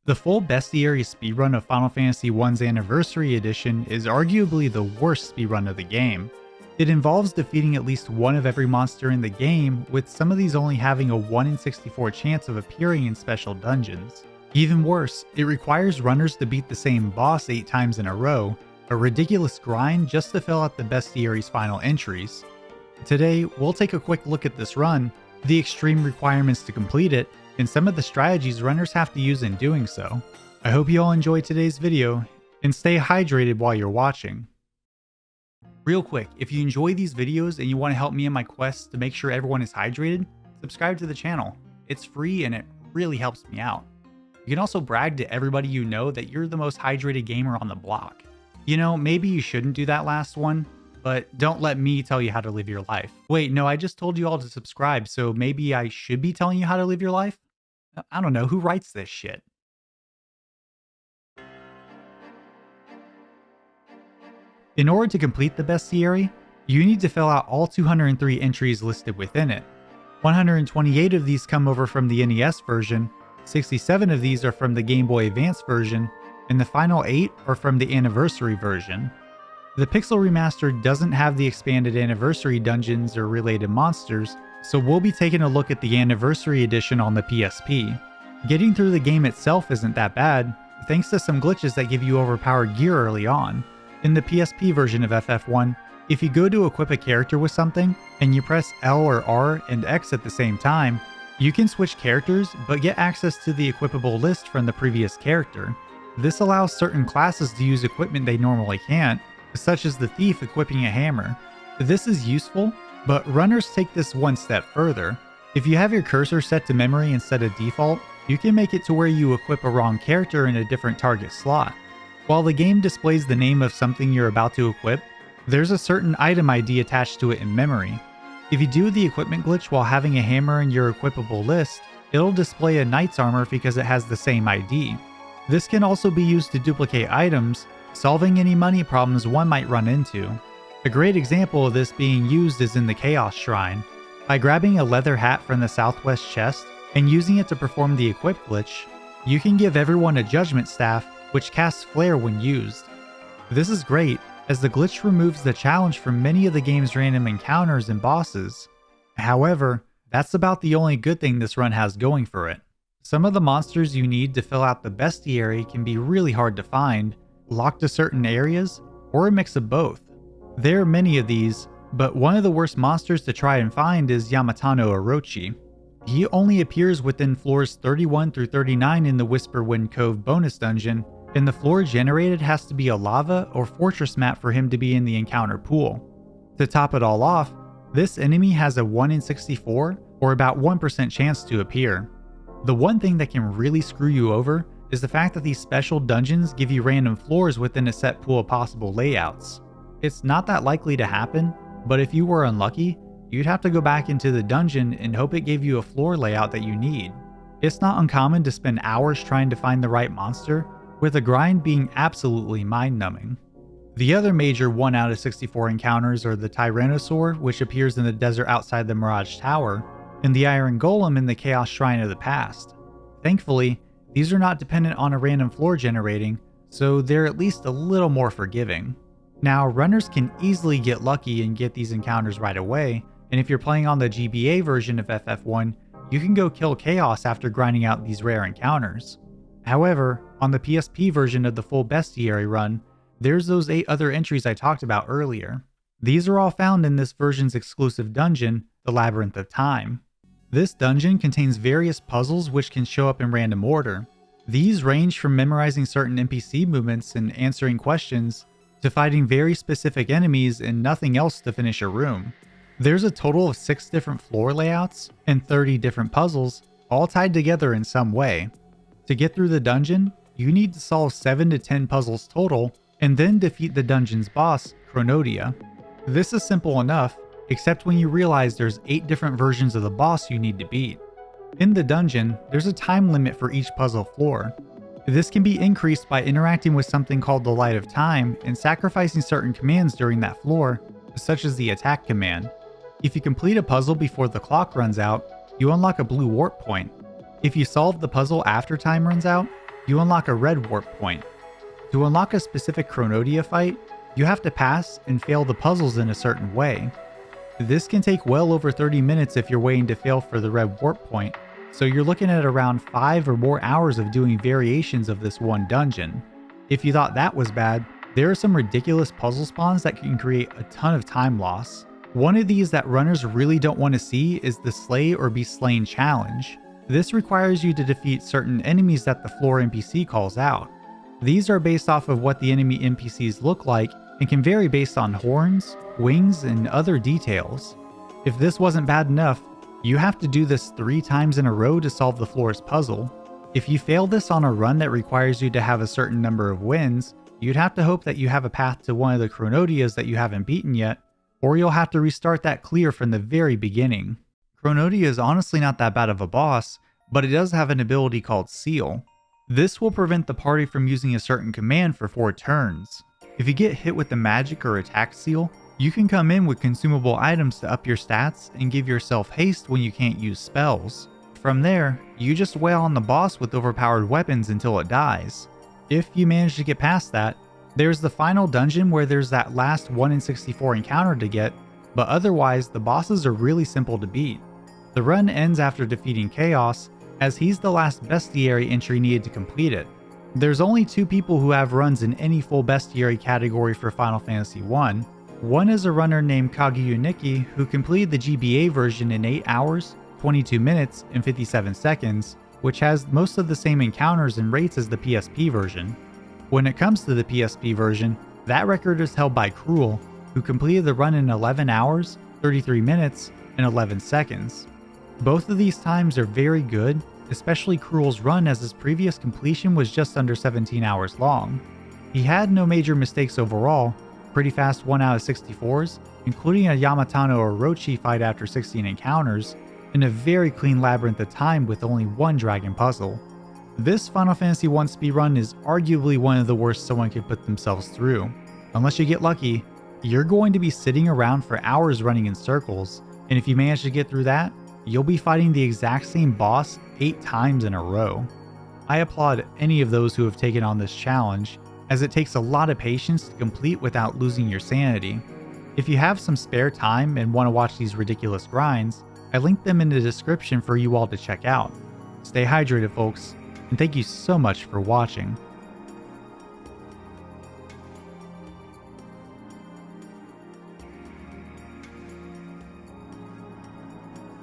The full bestiary speedrun of Final Fantasy I's Anniversary Edition is arguably the worst speedrun of the game. It involves defeating at least one of every monster in the game, with some of these only having a 1 in 64 chance of appearing in special dungeons. Even worse, it requires runners to beat the same boss 8 times in a row, a ridiculous grind just to fill out the bestiary's final entries. Today, we'll take a quick look at this run, the extreme requirements to complete it, and some of the strategies runners have to use in doing so. I hope you all enjoyed today's video, and stay hydrated while you're watching. Real quick, if you enjoy these videos and you want to help me in my quest to make sure everyone is hydrated, subscribe to the channel. It's free and it really helps me out. You can also brag to everybody you know that you're the most hydrated gamer on the block. You know, maybe you shouldn't do that last one, but don't let me tell you how to live your life. Wait, no, I just told you all to subscribe, so maybe I should be telling you how to live your life? I don't know, who writes this shit? In order to complete the bestiary, you need to fill out all 203 entries listed within it. 128 of these come over from the NES version, 67 of these are from the Game Boy Advance version, and the final 8 are from the Anniversary version. The Pixel Remaster doesn't have the expanded Anniversary dungeons or related monsters, so we'll be taking a look at the Anniversary Edition on the PSP. Getting through the game itself isn't that bad, thanks to some glitches that give you overpowered gear early on. In the PSP version of FF1, if you go to equip a character with something, and you press L or R and X at the same time, you can switch characters but get access to the equipable list from the previous character. This allows certain classes to use equipment they normally can't, such as the thief equipping a hammer. This is useful, but runners take this one step further. If you have your cursor set to memory instead of default, you can make it to where you equip a wrong character in a different target slot. While the game displays the name of something you're about to equip, there's a certain item ID attached to it in memory. If you do the equipment glitch while having a hammer in your equipable list, it'll display a knight's armor because it has the same ID. This can also be used to duplicate items, solving any money problems one might run into. A great example of this being used is in the Chaos Shrine. By grabbing a leather hat from the southwest chest and using it to perform the equip glitch, you can give everyone a judgment staff which casts flare when used. This is great, as the glitch removes the challenge from many of the game's random encounters and bosses. However, that's about the only good thing this run has going for it. Some of the monsters you need to fill out the bestiary can be really hard to find, locked to certain areas, or a mix of both. There are many of these, but one of the worst monsters to try and find is Yamatano Orochi. He only appears within floors 31 through 39 in the Whisperwind Cove bonus dungeon, and the floor generated has to be a lava or fortress map for him to be in the encounter pool. To top it all off, this enemy has a 1 in 64 or about 1% chance to appear. The one thing that can really screw you over is the fact that these special dungeons give you random floors within a set pool of possible layouts. It's not that likely to happen, but if you were unlucky, you'd have to go back into the dungeon and hope it gave you a floor layout that you need. It's not uncommon to spend hours trying to find the right monster, with the grind being absolutely mind-numbing. The other major 1 out of 64 encounters are the Tyrannosaur, which appears in the desert outside the Mirage Tower, and the Iron Golem in the Chaos Shrine of the Past. Thankfully, these are not dependent on a random floor generating, so they're at least a little more forgiving. Now, runners can easily get lucky and get these encounters right away, and if you're playing on the GBA version of FF1, you can go kill Chaos after grinding out these rare encounters. However, on the PSP version of the full bestiary run, there's those 8 other entries I talked about earlier. These are all found in this version's exclusive dungeon, the Labyrinth of Time. This dungeon contains various puzzles which can show up in random order. These range from memorizing certain NPC movements and answering questions, to fighting very specific enemies and nothing else to finish a room. There's a total of 6 different floor layouts and 30 different puzzles, all tied together in some way. To get through the dungeon, you need to solve 7 to 10 puzzles total, and then defeat the dungeon's boss, Chronodia. This is simple enough, except when you realize there's 8 different versions of the boss you need to beat. In the dungeon, there's a time limit for each puzzle floor. This can be increased by interacting with something called the Light of Time and sacrificing certain commands during that floor, such as the attack command. If you complete a puzzle before the clock runs out, you unlock a blue warp point. If you solve the puzzle after time runs out, you unlock a red warp point. To unlock a specific Chronodia fight, you have to pass and fail the puzzles in a certain way. This can take well over 30 minutes if you're waiting to fail for the red warp point, so you're looking at around 5 or more hours of doing variations of this one dungeon. If you thought that was bad, there are some ridiculous puzzle spawns that can create a ton of time loss. One of these that runners really don't want to see is the Slay or Be Slain challenge. This requires you to defeat certain enemies that the floor NPC calls out. These are based off of what the enemy NPCs look like and can vary based on horns, wings, and other details. If this wasn't bad enough, you have to do this 3 times in a row to solve the floor's puzzle. If you fail this on a run that requires you to have a certain number of wins, you'd have to hope that you have a path to one of the Chronodias that you haven't beaten yet, or you'll have to restart that clear from the very beginning. Chronodia is honestly not that bad of a boss, but it does have an ability called Seal. This will prevent the party from using a certain command for 4 turns. If you get hit with the magic or attack seal, you can come in with consumable items to up your stats and give yourself haste when you can't use spells. From there, you just wail on the boss with overpowered weapons until it dies. If you manage to get past that, there's the final dungeon where there's that last 1 in 64 encounter to get, but otherwise the bosses are really simple to beat. The run ends after defeating Chaos, as he's the last bestiary entry needed to complete it. There's only 2 people who have runs in any full bestiary category for Final Fantasy 1. One is a runner named TUNIC who completed the GBA version in 8 hours, 22 minutes, and 57 seconds, which has most of the same encounters and rates as the PSP version. When it comes to the PSP version, that record is held by Cruel, who completed the run in 11 hours, 33 minutes, and 11 seconds. Both of these times are very good, especially Cruel's run as his previous completion was just under 17 hours long. He had no major mistakes overall, pretty fast 1 out of 64s, including a Yamatano Orochi fight after 16 encounters, and a very clean labyrinth of time with only 1 dragon puzzle. This Final Fantasy 1 speedrun is arguably one of the worst someone could put themselves through. Unless you get lucky, you're going to be sitting around for hours running in circles, and if you manage to get through that, you'll be fighting the exact same boss 8 times in a row. I applaud any of those who have taken on this challenge, as it takes a lot of patience to complete without losing your sanity. If you have some spare time and want to watch these ridiculous grinds, I linked them in the description for you all to check out. Stay hydrated, folks, and thank you so much for watching.